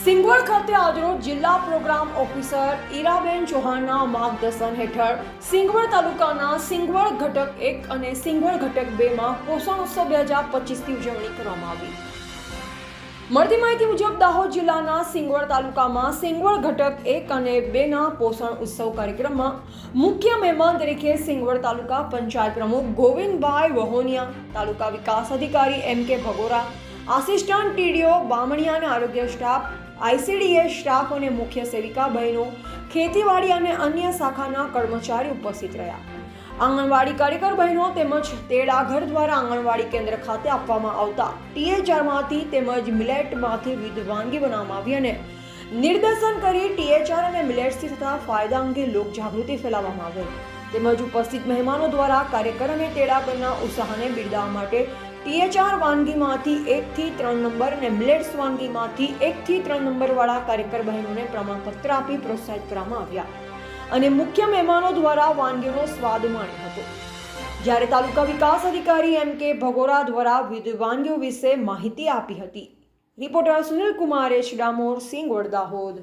સિંગવડ ખાતે આજરોજ જિલ્લા પ્રોગ્રામ ઓફિસર ઈરાબેન ચૌહાણના માર્ગદર્શન હેઠળ સિંગવડ તાલુકાના સિંગવડ ઘટક 1 અને સિંગવડ ઘટક 2 માં પોષણ ઉત્સવ 2025ની ઉજવણી કરવામાં આવી। મળતી માહિતી મુજબ દાહોદ જિલ્લાના સિંગવડ તાલુકામાં સિંગવડ ઘટક 1 અને 2 ના પોષણ ઉત્સવ કાર્યક્રમમાં મુખ્ય મહેમાન તરીકે સિંગવડ તાલુકા પંચાયત પ્રમુખ ગોવિંદભાઈ વહોનિયા, તાલુકા વિકાસ અધિકારી M.K. Bhagora, assistant TDO Bamaniya અને આરોગ્ય સ્ટાફ, ICDS સ્ટાફ અને મુખ્ય સેવિકા બહેનો, ખેતીવાડી અને અન્ય શાખાના કર્મચારી ઉપસ્થિત રહ્યા। આંગણવાડી કાર્યકર બહેનો તેમજ તેડાઘર દ્વારા આંગણવાડી કેન્દ્ર ખાતે આપવામાં આવતા THRમાંથી તેમજ મિલેટમાંથી વિવિધ વાનગી બનાવવામાં આવી અને નિર્દેશન કરી THR અને મિલેટ્સથી થતા ફાયદા અંગે લોકજાગૃતિ ફેલાવવામાં આવી। તેમજ ઉપસ્થિત મહેમાનો દ્વારા કાર્યકર અને તેડાગરના ઉત્સાહને બિરદાવવા માટે THR વાનગીમાંથી 1 થી 3 નંબર અને મિલેટ્સ વાનગીમાંથી 1 થી 3 નંબર વાળા કાર્યકર બહેનોને પ્રમાણપત્ર આપી પ્રોત્સાહિત કરવામાં આવ્યા અને મુખ્ય મહેમાનો દ્વારા વાનગીનો સ્વાદ માણ્યો હતો। જ્યારે તાલુકા વિકાસ અધિકારી M.K. ભગોરા દ્વારા વિવિધ વાનગીઓ વિશે માહિતી આપી હતી। Reporter Sunil Kumar H. ડામોર, સિંગવડ, દાહોદ।